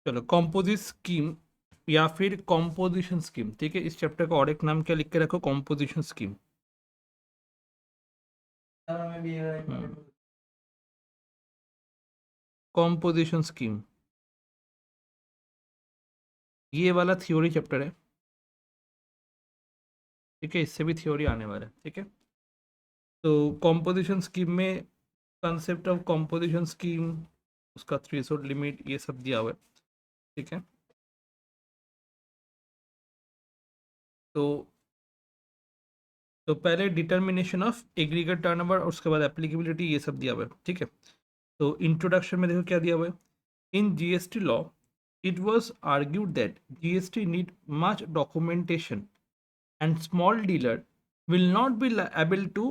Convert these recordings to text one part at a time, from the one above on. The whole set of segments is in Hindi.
चलो, कॉम्पोजिट स्कीम या फिर कॉम्पोजिशन स्कीम, ठीक है। इस चैप्टर का और एक नाम क्या लिख के रखो, कॉम्पोजिशन स्कीम। कॉम्पोजिशन स्कीम, ये वाला थ्योरी चैप्टर है, ठीक है। इससे भी थ्योरी आने वाला है, ठीक है। तो कॉम्पोजिशन स्कीम में कंसेप्ट ऑफ कॉम्पोजिशन स्कीम, उसका थ्रेशोल्ड लिमिट, ये सब दिया हुआ है, ठीक है। तो पहले डिटर्मिनेशन ऑफ एग्रीगेट टर्नओवर और उसके बाद एप्लीकेबिलिटी, ये सब दिया हुआ है, ठीक है। तो इंट्रोडक्शन में देखो क्या दिया हुआ है। In GST law it was argued that GST need much documentation and small dealer will not be able to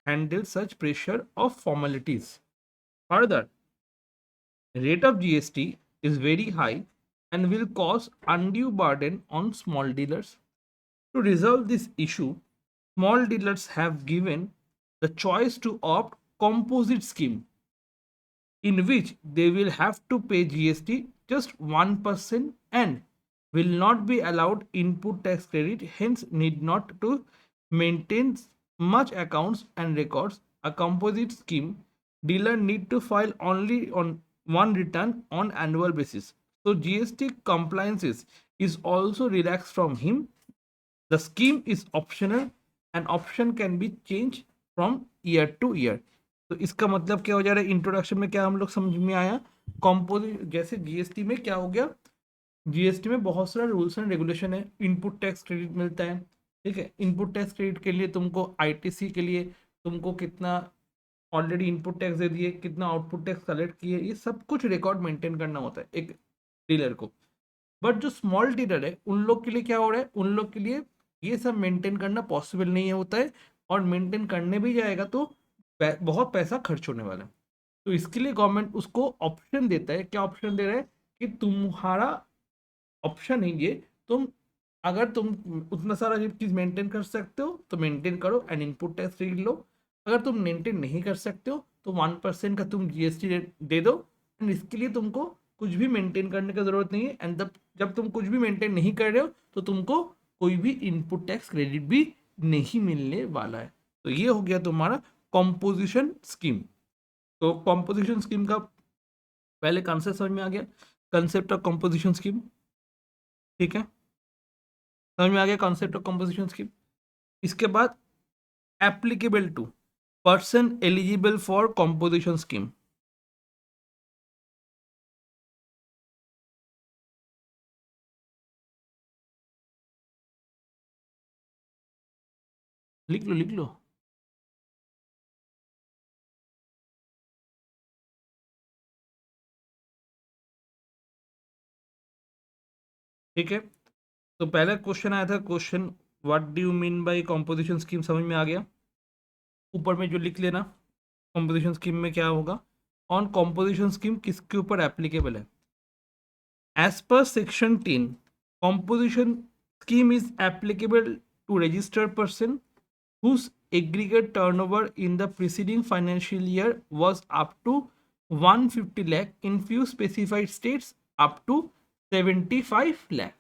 handle such pressure of formalities. Further, rate of GST is very high and will cause undue burden on small dealers. To resolve this issue, small dealers have given the choice to opt composite scheme in which they will have to pay GST just 1% and will not be allowed input tax credit, hence need not to maintain much accounts and records. A composite scheme dealer need to file only on one return on annual basis. So GST compliances is also relaxed from him. The scheme is optional and option can be changed from year to year. तो इसका मतलब क्या हो जा रहा है, इंट्रोडक्शन में क्या हम लोग समझ में आया। कॉम्पोजिट, जैसे जीएसटी में क्या हो गया, जीएसटी में बहुत सारा रूल्स एंड रेगुलेशन है। इनपुट टैक्स क्रेडिट मिलता है, ठीक है। इनपुट टैक्स क्रेडिट के लिए तुमको आईटीसी के लिए तुमको कितना ऑलरेडी इनपुट टैक्स दे दिए, कितना आउटपुट टैक्स कलेक्ट किए, ये सब कुछ रिकॉर्ड मेंटेन करना होता है एक डीलर को। बट जो स्मॉल डीलर है उन लोग के लिए क्या हो रहा है, उन लोग के लिए ये सब मेंटेन करना पॉसिबल नहीं होता है, और मेंटेन करने भी जाएगा तो बहुत पैसा खर्च होने वाला है। तो इसके लिए गवर्नमेंट उसको ऑप्शन देता है। क्या ऑप्शन दे रहा है कि तुम्हारा ऑप्शन है ये, तुम अगर तुम उतना सारा चीज मेंटेन कर सकते हो तो मेंटेन करो एंड इनपुट टैक्स रीड लो। अगर तुम मेंटेन नहीं कर सकते हो तो 1% का तुम जीएसटी दे दो, एंड इसके लिए तुमको कुछ भी मेंटेन करने की जरूरत नहीं है। एंड जब तुम कुछ भी मेंटेन नहीं कर रहे हो तो तुमको कोई भी इनपुट टैक्स क्रेडिट भी नहीं मिलने वाला है। तो ये हो गया तुम्हारा कॉम्पोजिशन स्कीम। तो कॉम्पोजिशन स्कीम का पहले कंसेप्ट समझ में आ गया, कंसेप्ट ऑफ कॉम्पोजिशन स्कीम, ठीक है। समझ में आ गया कॉन्सेप्ट ऑफ कंपोजिशन स्कीम। इसके बाद applicable to person eligible for composition scheme, लिख लो लिख लो। ठीक है, तो पहला क्वेश्चन आया था, question what do you mean by composition scheme, समझ में आ गया। ऊपर में जो लिख लेना कंपोजिशन स्कीम में क्या होगा। ऑन कंपोजिशन स्कीम किसके ऊपर एप्लीकेबल है। As per section 10, composition scheme is applicable to registered person whose aggregate turnover in the preceding financial year was up to 150 lakh, in few specified states up to 75 lakh.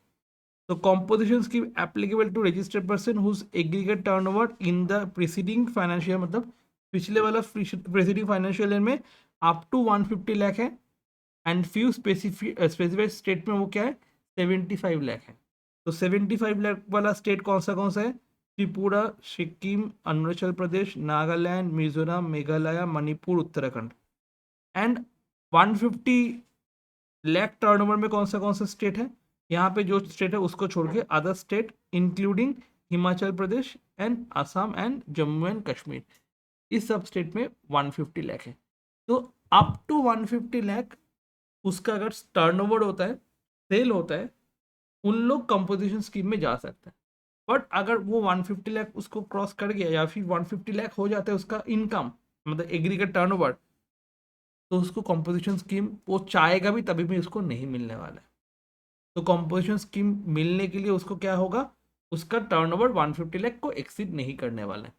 So composition scheme applicable to registered person whose aggregate turnover in the preceding financial year, मतलब पिछले वाला preceding financial year में up to 150 लाख है, एंड फ्यू स्पेसिफाइड स्टेट में वो क्या है 75 लाख है। तो 75 लाख वाला स्टेट कौन सा है, त्रिपुरा, सिक्किम, अरुणाचल प्रदेश, नागालैंड, मिजोरम, मेघालय, मणिपुर, उत्तराखंड। एंड 150 लाख टर्नओवर में कौन सा स्टेट है, यहाँ पे जो स्टेट है उसको छोड़ के other state including Himachal Pradesh and Assam and Jammu and Kashmir, इस सब स्टेट में 150 लाख है। तो अप टू 150 लाख उसका अगर टर्नओवर होता है, सेल होता है, उन लोग कंपोजिशन स्कीम में जा सकते हैं। बट अगर वो 150 लाख उसको क्रॉस कर गया या फिर 150 लाख हो जाता है उसका इनकम, मतलब एग्रीगेट टर्नओवर, तो उसको कंपोजिशन स्कीम वो चाहेगा भी तभी भी उसको नहीं मिलने वाला है। तो कंपोजिशन स्कीम मिलने के लिए उसको क्या होगा, उसका टर्नओवर 150 लाख को एक्सीड नहीं करने वाला है।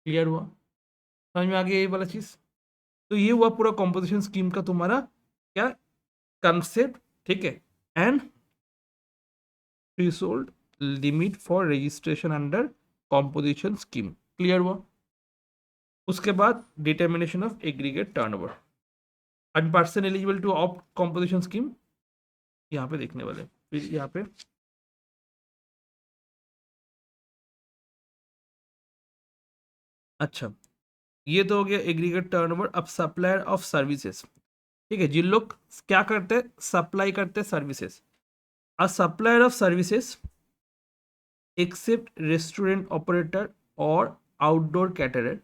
क्लियर हुआ, समझ में आ गया ये वाला चीज। तो ये हुआ पूरा कंपोजिशन स्कीम का तुम्हारा क्या कंसेप्ट, ठीक है। And threshold limit for registration under composition scheme. Clear हुआ? उसके बाद determination of aggregate turnover and person eligible to opt composition scheme यहाँ पे देखने वाले। फिर यहाँ पे अच्छा, ये तो हो गया एग्रीगेट टर्नओवर। अब सप्लायर ऑफ सर्विसेज, ठीक है, जिन लोग क्या करते हैं, सप्लाई करते हैं services. A supplier of services except restaurant operator or outdoor caterer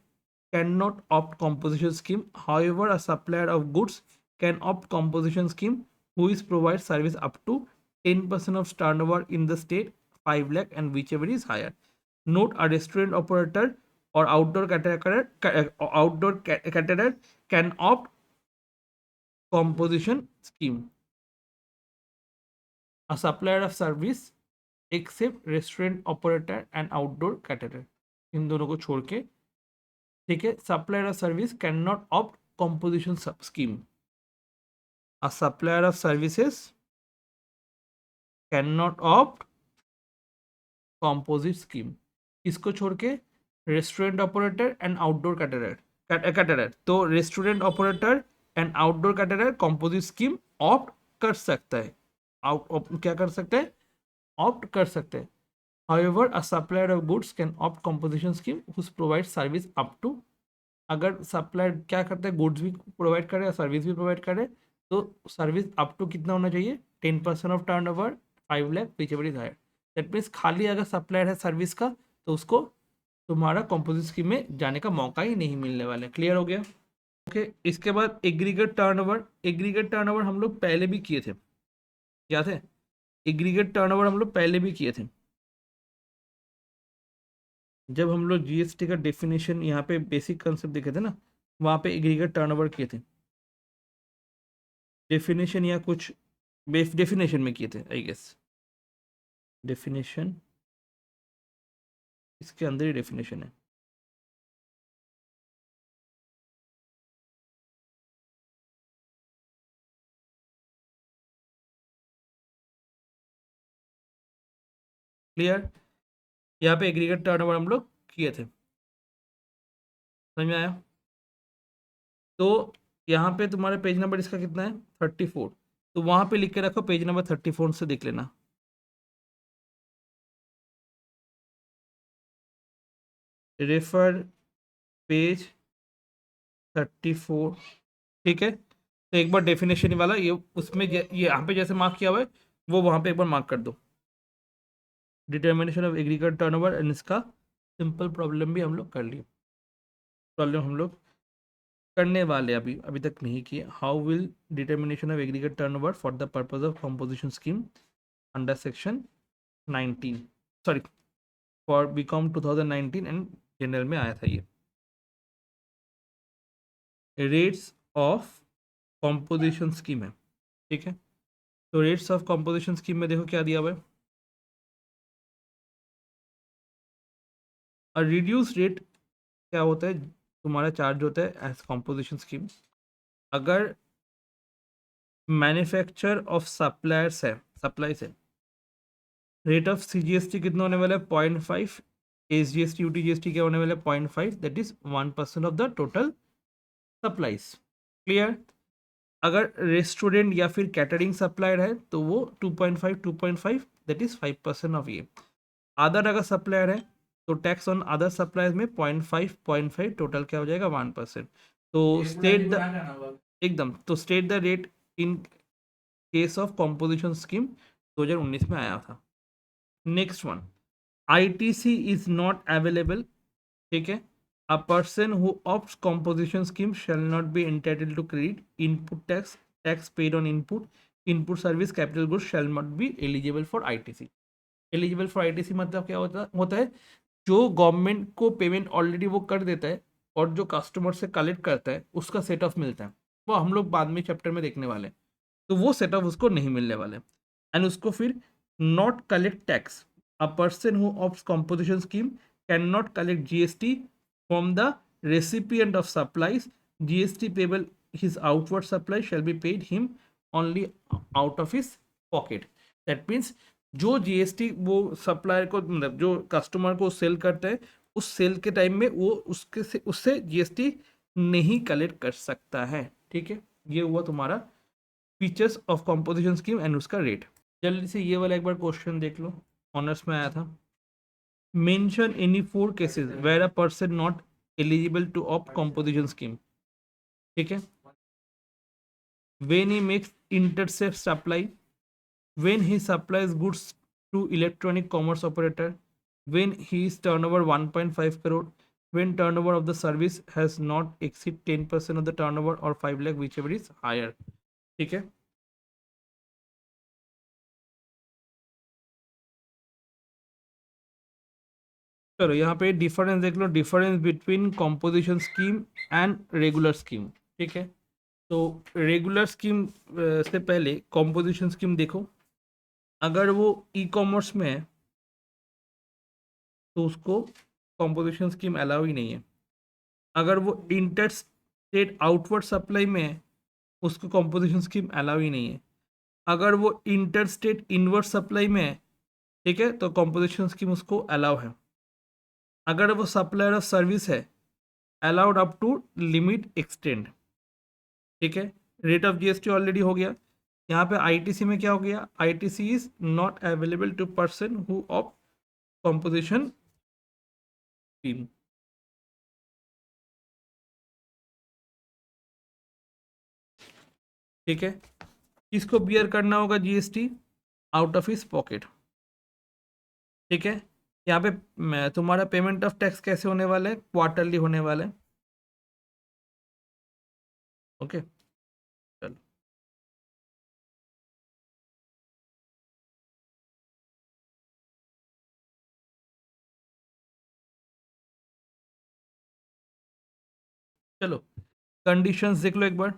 cannot opt composition scheme. However, a supplier of goods can opt composition scheme who is provide service up to 10% of turnover in the state 5 lakh and whichever is higher. Note, a restaurant operator or outdoor caterer can opt composition scheme. A supplier of service except restaurant operator and outdoor caterer, इन दोनों को छोड़ के, ठीक है, supplier of service can not opt composition scheme. A supplier of services can not opt composite scheme. इसको छोड़ के restaurant operator and outdoor caterer, तो restaurant operator and outdoor caterer composite scheme opt कर सकता है। क्या कर सकते हैं? ऑप्ट कर सकते हैं। However, a supplier of goods can opt composition scheme whose provides service up to, अगर सप्लायर क्या करते हैं, गुड्स भी प्रोवाइड करे और सर्विस भी प्रोवाइड करे, तो सर्विस अप टू कितना होना चाहिए? 10% of turnover 5 lakh whichever is higher. That means खाली अगर सप्लायर है सर्विस का तो उसको तुम्हारा कंपोजिट स्कीम में जाने का मौका ही नहीं मिलने वाला है। क्लियर हो गया? ओके, इसके बाद एग्रीगेट टर्नओवर। एग्रीगेट टर्नओवर हम लोग पहले भी किए थे, याद है? एग्रीगेट टर्नओवर हम लोग पहले भी किए थे जब हम लोग जीएसटी का डेफिनेशन यहाँ पे बेसिक कंसेप्ट देखे थे ना, वहाँ पे एग्रीगेट टर्नओवर किए थे। डेफिनेशन या कुछ डेफिनेशन में किए थे आई गेस। डेफिनेशन इसके अंदर ही डेफिनेशन है। क्लियर? यहाँ पे एग्रीगेट टर्नओवर हम लोग किए थे, समझ में आया? तो यहाँ पे तुम्हारे पेज नंबर इसका कितना है? 34। तो वहाँ पे लिख के रखो, पेज नंबर 34 से देख लेना। रेफर पेज 34, ठीक है। तो एक बार डेफिनेशन वाला ये उसमें ये यहाँ पे जैसे मार्क किया हुआ है वो वहाँ पे एक बार मार्क कर दो। Determination of aggregate turnover and इसका सिंपल प्रॉब्लम भी हम लोग कर लिए। प्रॉब्लम हम लोग करने वाले अभी अभी तक नहीं किए। How will determination of aggregate turnover for the purpose of composition scheme under section 19, sorry for BCom 2019 and general में आया था ये। रेट्स ऑफ कंपोजिशन स्कीम है, ठीक है। तो रेट्स ऑफ कंपोजिशन स्कीम में देखो क्या दिया हुआ है। और रिड्यूस रेट क्या होता है? तुम्हारा चार्ज होता है एज कंपोजिशन स्कीम अगर मैन्युफैक्चर ऑफ सप्लायर्स है, सप्लाईज है। रेट ऑफ सीजीएसटी कितना होने वाला है? 0.5। एसजीएसटी यूटीजीएसटी क्या होने वाला है? 0.5, that is 1% of the total supplies. Clear? अगर रेस्टोरेंट या फिर कैटरिंग सप्लायर है तो वो 2.5 दैट इज 5% ऑफ ये। अदर अगर सप्लायर है तो टैक्स ऑन अदर सप्लायर्स में 0.5 टोटल क्या हो जाएगा? 1%। तो स्टेट द एकदम, तो state the rate in case of composition scheme 2019 में आया था। Next one, ITC is not available, ठीक है। A person who opts composition scheme shall not be entitled to credit input tax, tax paid on input service capital goods shall not be eligible for ITC. Eligible for ITC मतलब क्या होता है? जो गवर्नमेंट को पेमेंट ऑलरेडी वो कर देता है और जो कस्टमर से कलेक्ट करता है उसका सेट ऑफ मिलता है, वो हम लोग बाद में चैप्टर में देखने वाले हैं। तो वो सेट ऑफ उसको नहीं मिलने वाले एंड उसको फिर not collect tax. A person who opts composition scheme can not collect GST from the recipient of supplies. GST payable his outward supply shall be paid him only out of his pocket. That means जो जीएसटी वो सप्लायर को, मतलब जो कस्टमर को सेल करता है, उस सेल के टाइम में वो उसके से उससे जीएसटी नहीं कलेक्ट कर सकता है। ठीक है, ये हुआ तुम्हारा features of composition scheme and उसका रेट। जल्दी से ये वाला एक बार क्वेश्चन देख लो, ऑनर्स में आया था। Mention any 4 cases where a person not eligible to opt composition scheme. ठीक है, when he makes intercept supply, when he supplies goods to electronic commerce operator, when his turnover 1.5 crore, when turnover of the service has not exceed 10% of the turnover or 5 lakh, whichever is higher। ठीक है, चलो यहाँ पे डिफरेंस देख लो, difference between composition scheme and regular scheme. ठीक है, तो रेगुलर स्कीम से पहले कॉम्पोजिशन स्कीम देखो। अगर वो ई कॉमर्स में है तो उसको कॉम्पोजिशन स्कीम अलाउ ही नहीं है। अगर वो इंटर स्टेट आउटवर्ड सप्लाई में है, उसको कॉम्पोजिशन स्कीम अलाउ ही नहीं है। अगर वो इंटर स्टेट इनवर्ड सप्लाई में है, ठीक है, तो कॉम्पोजिशन स्कीम उसको अलाउ है। अगर वो सप्लायर ऑफ सर्विस है, allowed up to limit extend. ठीक है, रेट ऑफ जीएसटी ऑलरेडी हो गया। यहाँ पे आईटीसी में क्या हो गया, ITC is not available to person who of composition scheme. ठीक है, किसको बियर करना होगा GST, out of his pocket. ठीक है, यहाँ पे तुम्हारा पेमेंट ऑफ टैक्स कैसे होने वाला है, क्वार्टरली होने वाला है। ओके, चलो चलो कंडीशंस देख लो एक बार।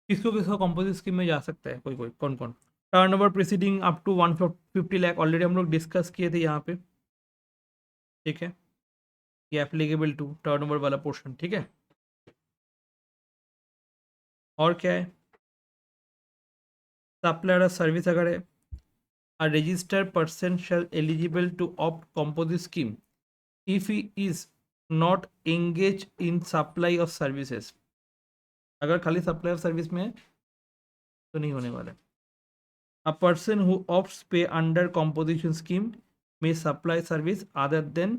किसको किसको कंपोजिट स्कीम में जा सकता है, कोई कोई कौन कौन। Turnover preceding up to 150 lakh, already हम लोग डिस्कस किए थे यहाँ पे। ठीक है, ये एप्लीकेबल टू टर्नओवर वाला पोर्शन। ठीक है, और क्या है, सप्लायर सर्विस अगर है, a registered person shall eligible to opt composite scheme if he is not engaged in supply of services। अगर खाली सप्लाई ऑफ सर्विस में है तो नहीं होने वाला। A person who opts pay under composition scheme may supply service other than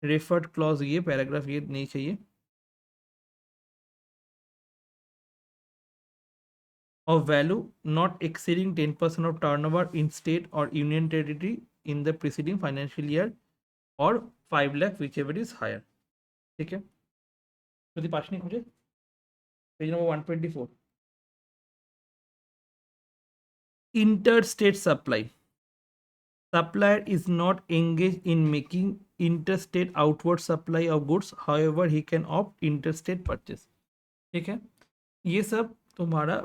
referred clause, ये पैराग्राफ ये नहीं चाहिए, of value not exceeding 10% of turnover in state or union territory in the preceding financial year or 5 lakh whichever is higher। ठीक है, यदि पाशनी मुझे page number 124, inter state supply, supplier is not engaged in making interstate outward supply of goods, however he can opt interstate purchase। ठीक है, ये सब तुम्हारा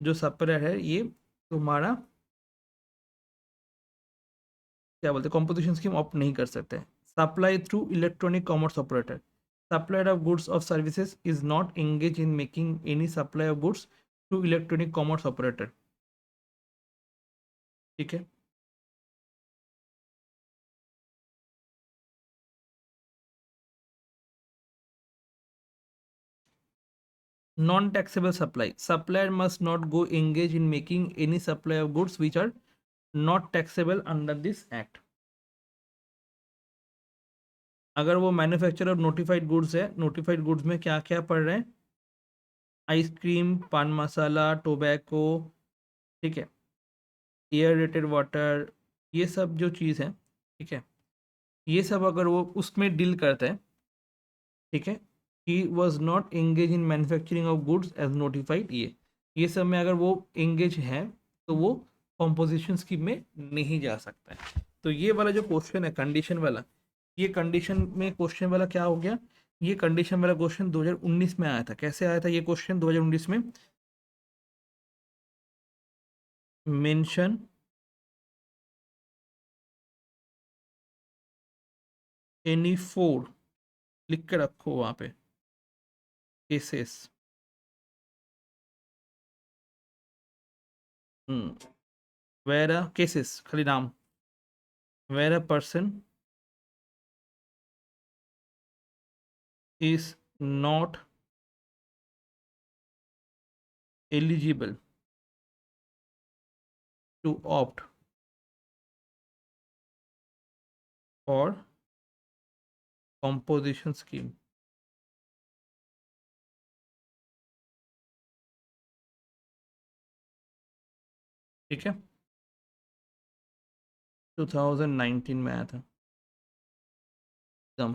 जो सप्लायर है, ये तुम्हारा क्या बोलते हैं, कॉम्पोजिशन स्कीम ऑप्ट नहीं कर सकते। Supply through electronic commerce operator, supplier of goods of services is not engage in making any supply of goods to electronic commerce operator. ठीक है, non taxable supply, supplier must not go engage in making any supply of goods which are not taxable under this act. अगर वो मैन्युफैक्चर ऑफ नोटिफाइड गुड्स है, नोटिफाइड गुड्स में क्या क्या पड़ रहे हैं, आइसक्रीम, पान मसाला, टोबैको, ठीक है, एयर रेटेड वाटर, ये सब जो चीज़ है, ठीक है, ये सब अगर वो उसमें डील करता है, ठीक है, he was not engage in manufacturing of goods as notified, ये सब में अगर वो एंगेज है तो वो कॉम्पोजिशन स्कीम में नहीं जा सकता है। तो ये वाला जो क्वेश्चन है कंडीशन वाला, ये कंडीशन में क्वेश्चन वाला क्या हो गया, ये कंडीशन वाला क्वेश्चन 2019 में आया था। कैसे आया था ये क्वेश्चन 2019 में, मेंशन एनी 4, लिख के रखो वहाँ पे, केसेस वेयर अ केसेस खाली नाम, where a person is not eligible to opt for composition scheme. ठीक है, 2019 में आया था एग्जाम,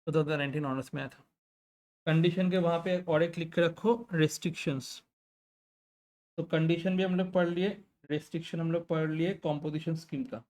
2019 ऑनर्स में आया था। कंडीशन के वहाँ पे और एक लिख के रखो रेस्ट्रिक्शंस। तो कंडीशन भी हम लोग पढ़ लिए, रेस्ट्रिक्शन हम लोग पढ़ लिए कॉम्पोजिशन स्कीम का।